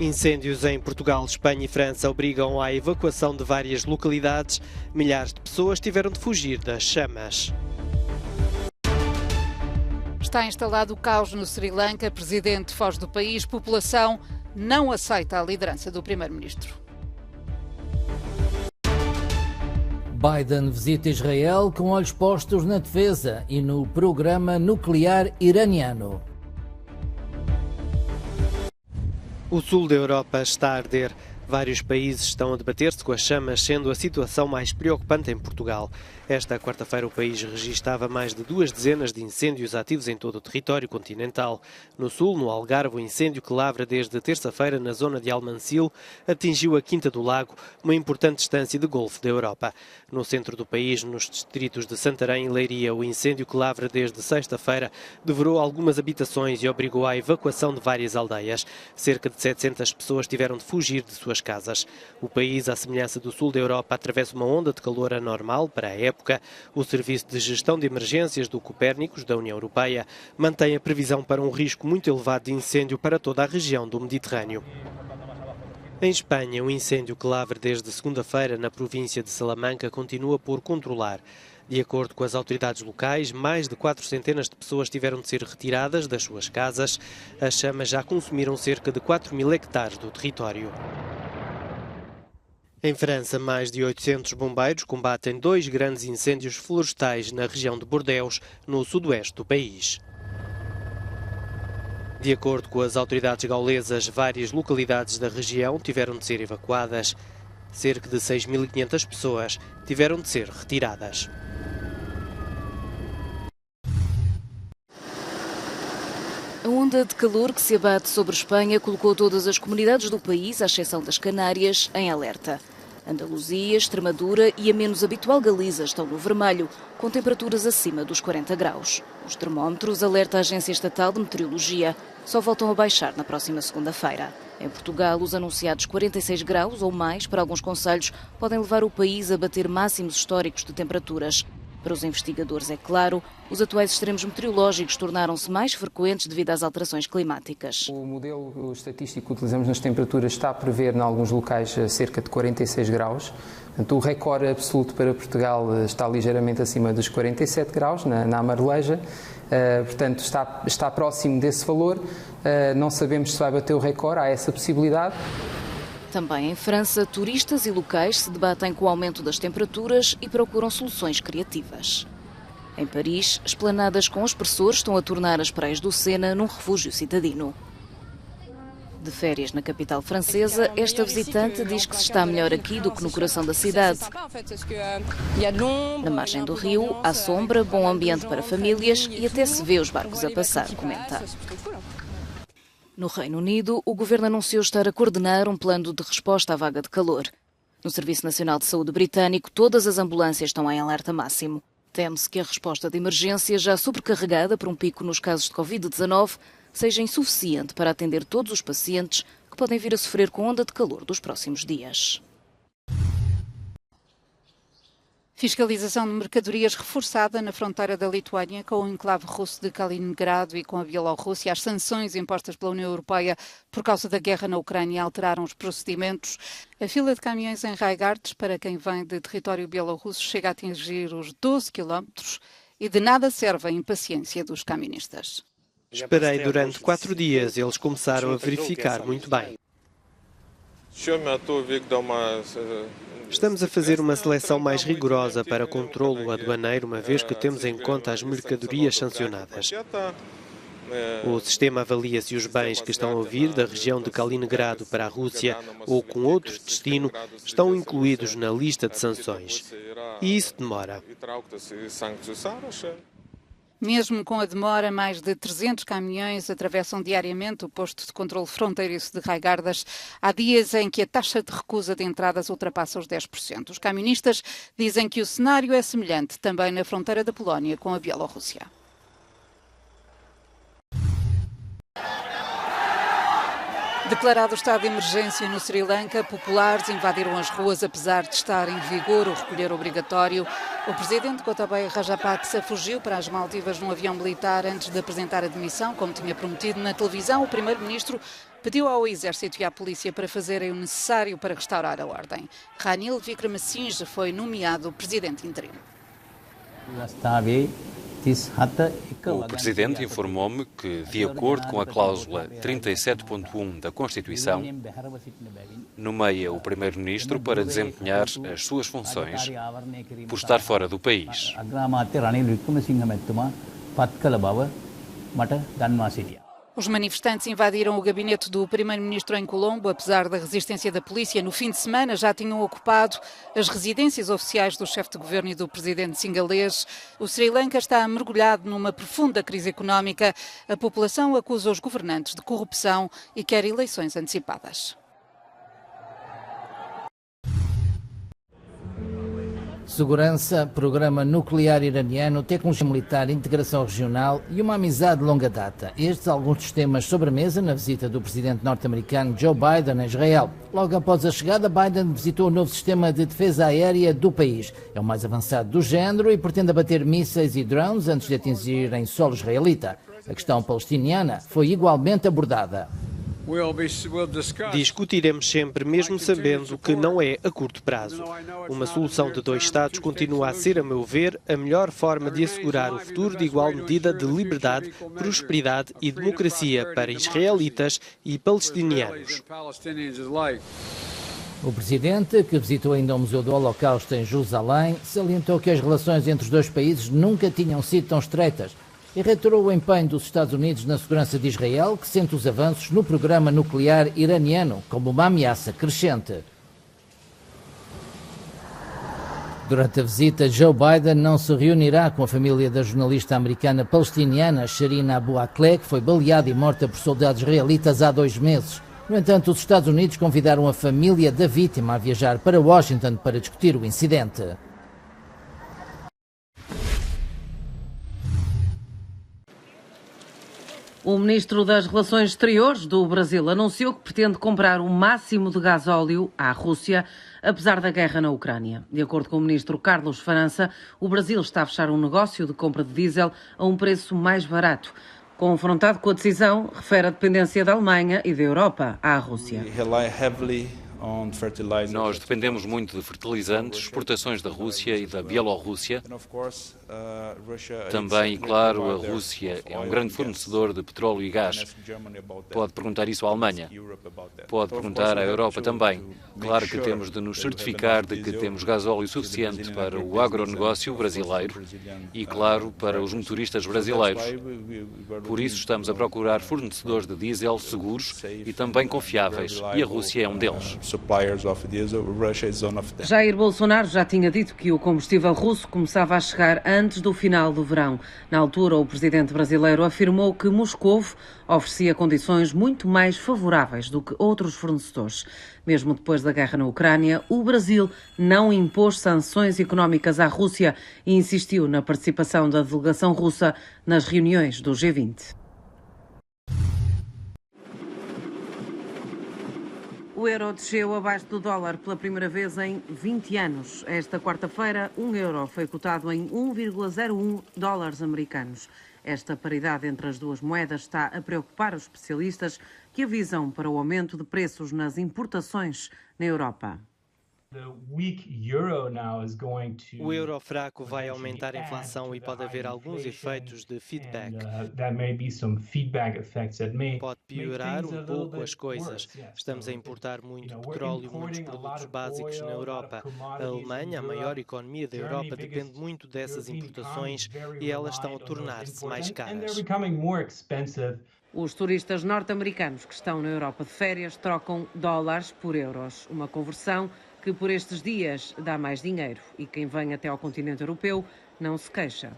Incêndios em Portugal, Espanha e França obrigam à evacuação de várias localidades. Milhares de pessoas tiveram de fugir das chamas. Está instalado o caos no Sri Lanka. Presidente foge do país. População não aceita a liderança do primeiro-ministro. Biden visita Israel com olhos postos na defesa e no programa nuclear iraniano. O sul da Europa está a arder. Vários países estão a debater-se com as chamas, sendo a situação mais preocupante em Portugal. Esta quarta-feira o país registava mais de 2 dezenas de incêndios ativos em todo o território continental. No sul, no Algarve, o incêndio que lavra desde terça-feira na zona de Almancil atingiu a Quinta do Lago, uma importante estância de Golfo da Europa. No centro do país, nos distritos de Santarém e Leiria, o incêndio que lavra desde sexta-feira devorou algumas habitações e obrigou à evacuação de várias aldeias. Cerca de 700 pessoas tiveram de fugir de suas casas. O país, à semelhança do sul da Europa, atravessa uma onda de calor anormal para a época. O Serviço de Gestão de Emergências do Copérnicos, da União Europeia, mantém a previsão para um risco muito elevado de incêndio para toda a região do Mediterrâneo. Em Espanha, o incêndio que lavra desde segunda-feira na província de Salamanca continua por controlar. De acordo com as autoridades locais, mais de 400 de pessoas tiveram de ser retiradas das suas casas. As chamas já consumiram cerca de 4.000 hectares do território. Em França, mais de 800 bombeiros combatem 2 grandes incêndios florestais na região de Bordeaux, no sudoeste do país. De acordo com as autoridades gaulesas, várias localidades da região tiveram de ser evacuadas. Cerca de 6.500 pessoas tiveram de ser retiradas. A onda de calor que se abate sobre Espanha colocou todas as comunidades do país, à exceção das Canárias, em alerta. Andaluzia, Extremadura e a menos habitual Galiza estão no vermelho, com temperaturas acima dos 40 graus. Os termómetros, alerta a Agência Estatal de Meteorologia, só voltam a baixar na próxima segunda-feira. Em Portugal, os anunciados 46 graus ou mais para alguns concelhos podem levar o país a bater máximos históricos de temperaturas. Para os investigadores, é claro, os atuais extremos meteorológicos tornaram-se mais frequentes devido às alterações climáticas. O modelo estatístico que utilizamos nas temperaturas está a prever, em alguns locais, cerca de 46 graus. Portanto, o recorde absoluto para Portugal está ligeiramente acima dos 47 graus, na Amareleja. Portanto, está próximo desse valor. Não sabemos se vai bater o recorde, há essa possibilidade. Também em França, turistas e locais se debatem com o aumento das temperaturas e procuram soluções criativas. Em Paris, esplanadas com aspersores estão a tornar as praias do Sena num refúgio citadino. De férias na capital francesa, esta visitante diz que se está melhor aqui do que no coração da cidade. Na margem do rio, há sombra, bom ambiente para famílias e até se vê os barcos a passar, comenta. No Reino Unido, o governo anunciou estar a coordenar um plano de resposta à vaga de calor. No Serviço Nacional de Saúde britânico, todas as ambulâncias estão em alerta máximo. Teme-se que a resposta de emergência, já sobrecarregada por um pico nos casos de Covid-19, seja insuficiente para atender todos os pacientes que podem vir a sofrer com onda de calor dos próximos dias. Fiscalização de mercadorias reforçada na fronteira da Lituânia com o enclave russo de Kaliningrado e com a Bielorrússia. As sanções impostas pela União Europeia por causa da guerra na Ucrânia alteraram os procedimentos. A fila de caminhões em Raigards para quem vem de território bielorrusso chega a atingir os 12 quilómetros e de nada serve a impaciência dos caministas. Esperei durante 4 dias, eles começaram a verificar muito bem. Estamos a fazer uma seleção mais rigorosa para controlo aduaneiro, uma vez que temos em conta as mercadorias sancionadas. O sistema avalia se os bens que estão a vir da região de Kaliningrado para a Rússia ou com outro destino estão incluídos na lista de sanções. E isso demora. Mesmo com a demora, mais de 300 caminhões atravessam diariamente o posto de controle fronteiriço de Raigardas. Há dias em que a taxa de recusa de entradas ultrapassa os 10%. Os caministas dizem que o cenário é semelhante também na fronteira da Polónia com a Bielorrússia. Declarado o estado de emergência no Sri Lanka, populares invadiram as ruas apesar de estar em vigor o recolher obrigatório. O presidente Gotabaya Rajapaksa fugiu para as Maldivas num avião militar antes de apresentar a demissão, como tinha prometido na televisão. O primeiro-ministro pediu ao Exército e à Polícia para fazerem o necessário para restaurar a ordem. Ranil Wickremesinghe foi nomeado presidente interino. O Presidente informou-me que, de acordo com a cláusula 37.1 da Constituição, nomeia o Primeiro-Ministro para desempenhar as suas funções por estar fora do país. Os manifestantes invadiram o gabinete do primeiro-ministro em Colombo. Apesar da resistência da polícia, no fim de semana já tinham ocupado as residências oficiais do chefe de governo e do presidente singalês. O Sri Lanka está mergulhado numa profunda crise económica. A população acusa os governantes de corrupção e quer eleições antecipadas. Segurança, programa nuclear iraniano, tecnologia militar, integração regional e uma amizade de longa data. Estes alguns dos temas sobre a mesa na visita do presidente norte-americano Joe Biden a Israel. Logo após a chegada, Biden visitou o novo sistema de defesa aérea do país. É o mais avançado do género e pretende abater mísseis e drones antes de atingirem solo israelita. A questão palestiniana foi igualmente abordada. Discutiremos sempre, mesmo sabendo que não é a curto prazo. Uma solução de 2 Estados continua a ser, a meu ver, a melhor forma de assegurar o futuro de igual medida de liberdade, prosperidade e democracia para israelitas e palestinianos. O presidente, que visitou ainda o Museu do Holocausto em Jerusalém, salientou que as relações entre os dois países nunca tinham sido tão estreitas e reiterou o empenho dos Estados Unidos na segurança de Israel, que sente os avanços no programa nuclear iraniano como uma ameaça crescente. Durante a visita, Joe Biden não se reunirá com a família da jornalista americana palestiniana Shireen Abu Akleh, que foi baleada e morta por soldados israelitas há 2 meses. No entanto, os Estados Unidos convidaram a família da vítima a viajar para Washington para discutir o incidente. O ministro das Relações Exteriores do Brasil anunciou que pretende comprar o máximo de gasóleo à Rússia, apesar da guerra na Ucrânia. De acordo com o ministro Carlos França, o Brasil está a fechar um negócio de compra de diesel a um preço mais barato. Confrontado com a decisão, refere a dependência da Alemanha e da Europa à Rússia. Nós dependemos muito de fertilizantes, exportações da Rússia e da Bielorrússia. Também, claro, a Rússia é um grande fornecedor de petróleo e gás. Pode perguntar isso à Alemanha. Pode perguntar à Europa também. Claro que temos de nos certificar de que temos gasóleo suficiente para o agronegócio brasileiro e, claro, para os motoristas brasileiros. Por isso estamos a procurar fornecedores de diesel seguros e também confiáveis, e a Rússia é um deles. Jair Bolsonaro já tinha dito que o combustível russo começava a chegar antes do final do verão. Na altura, o presidente brasileiro afirmou que Moscovo oferecia condições muito mais favoráveis do que outros fornecedores. Mesmo depois da guerra na Ucrânia, o Brasil não impôs sanções económicas à Rússia e insistiu na participação da delegação russa nas reuniões do G20. O euro desceu abaixo do dólar pela primeira vez em 20 anos. Esta quarta-feira, um euro foi cotado em 1,01 dólares americanos. Esta paridade entre as duas moedas está a preocupar os especialistas que avisam para o aumento de preços nas importações na Europa. O euro fraco vai aumentar a inflação e pode haver alguns efeitos de feedback. Pode piorar um pouco as coisas. Estamos a importar muito petróleo e muitos produtos básicos na Europa. A Alemanha, a maior economia da Europa, depende muito dessas importações e elas estão a tornar-se mais caras. Os turistas norte-americanos que estão na Europa de férias trocam dólares por euros. Uma conversão que por estes dias dá mais dinheiro e quem vem até ao continente europeu não se queixa.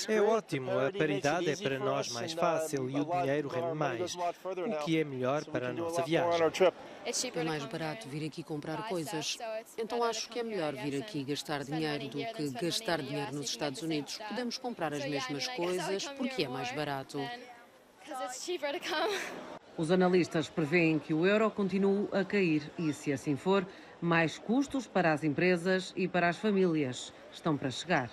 É ótimo, a paridade é para nós mais fácil e o dinheiro rende mais, o que é melhor para a nossa viagem. É mais barato vir aqui comprar coisas, então acho que é melhor vir aqui gastar dinheiro do que gastar dinheiro nos Estados Unidos. Podemos comprar as mesmas coisas porque é mais barato. Os analistas prevêem que o euro continue a cair e, se assim for, mais custos para as empresas e para as famílias estão para chegar.